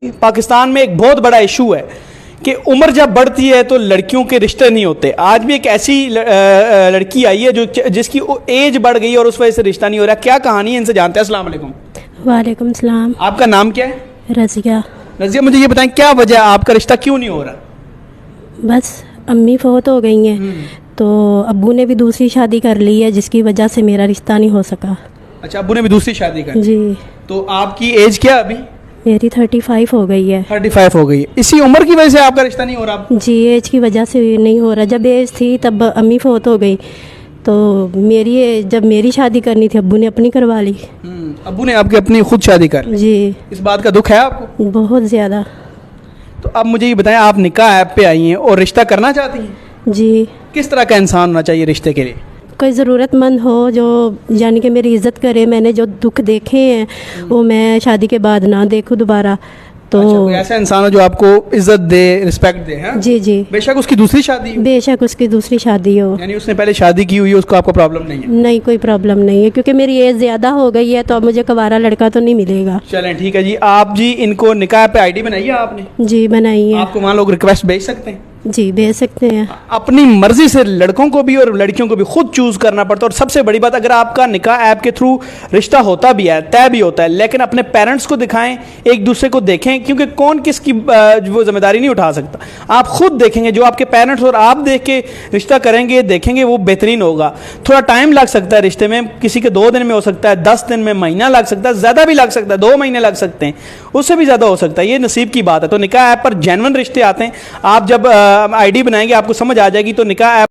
पाकिस्तान में एक बहुत बड़ा इशू है कि उम्र जब बढ़ती है तो लड़कियों के रिश्ते नहीं होते। आज भी एक ऐसी लड़की आई है जो जिसकी एज बढ़ गई और उस वजह से रिश्ता नहीं हो रहा। क्या कहानी है, इनसे जानते हैं। अस्सलाम वालेकुम। वालेकुम सलाम। आपका नाम क्या है? रज़िया। रज़िया, मुझे ये बताएं क्या वजह, आपका रिश्ता क्यों नहीं हो रहा? बस अम्मी फौत हो गई हैं तो अब्बू ने भी दूसरी शादी कर ली है जिसकी वजह से मेरा रिश्ता नहीं हो सका। अच्छा, अब्बू ने भी दूसरी शादी कर ली। जी। तो आपकी एज क्या अभी? मेरी 35 हो गई है। 35 हो गई है। इसी उम्र की वजह से आपका रिश्ता नहीं हो रहा? जी, एज की वजह से नहीं हो रहा। जब एज थी तब अम्मी फौत हो गई तो जब मेरी शादी करनी थी अब्बू ने अपनी करवा ली। अब्बू ने आपकी अपनी खुद शादी कर ली? जी। इस बात का दुख है आपको? बहुत ज़्यादा। तो अब मुझे ये बताएं, आप निकाह ऐप पे आई हैं और रिश्ता करना चाहती हैं? जी। किस तरह का इंसान होना चाहिए रिश्ते के लिए? कोई ज़रूरतमंद हो जो यानी कि मेरी इज़्ज़त करे। मैंने जो दुख देखे हैं वो मैं शादी के बाद ना देखूँ दोबारा। तो अच्छा, कोई ऐसा इंसान हो जो आपको इज्जत दे, रिस्पेक्ट दे। हैं? जी जी। बेशक उसकी दूसरी शादी हो। बेशक उसकी दूसरी शादी हो। यानी उसने पहले शादी की हुई है, उसको आपको प्रॉब्लम नहीं है? नहीं, कोई प्रॉब्लम नहीं है क्योंकि मेरी एज ज़्यादा हो गई है तो अब मुझे कवारा लड़का तो नहीं मिलेगा। चलें ठीक है जी। आप जी इनको निकाह पे आईडी बनाई है आपने? जी बनाई है। आपको वहाँ लोग रिक्वेस्ट भेज सकते हैं? जी भेज सकते हैं। अपनी मर्जी से लड़कों को भी और लड़कियों को भी खुद चूज करना पड़ता है। और सबसे बड़ी बात, अगर आपका निकाह ऐप के थ्रू रिश्ता होता भी है, तय भी होता है, लेकिन अपने पेरेंट्स को दिखाएं, एक दूसरे को देखें, क्योंकि कौन किसकी वो जिम्मेदारी नहीं उठा सकता। आप खुद देखेंगे, जो आपके पेरेंट्स और आप देख के रिश्ता करेंगे, देखेंगे, वो बेहतरीन होगा। थोड़ा टाइम लग सकता है रिश्ते में, किसी के 2 दिन में हो सकता है, 10 दिन में, महीना लग सकता है, ज़्यादा भी लग सकता है, 2 महीने लग सकते हैं, उससे भी ज़्यादा हो सकता है। ये नसीब की बात है। तो निकाह ऐप पर जेन्युइन रिश्ते आते हैं। आप जब आईडी बनाएंगे आपको समझ आ जाएगी। तो निकाह ऐप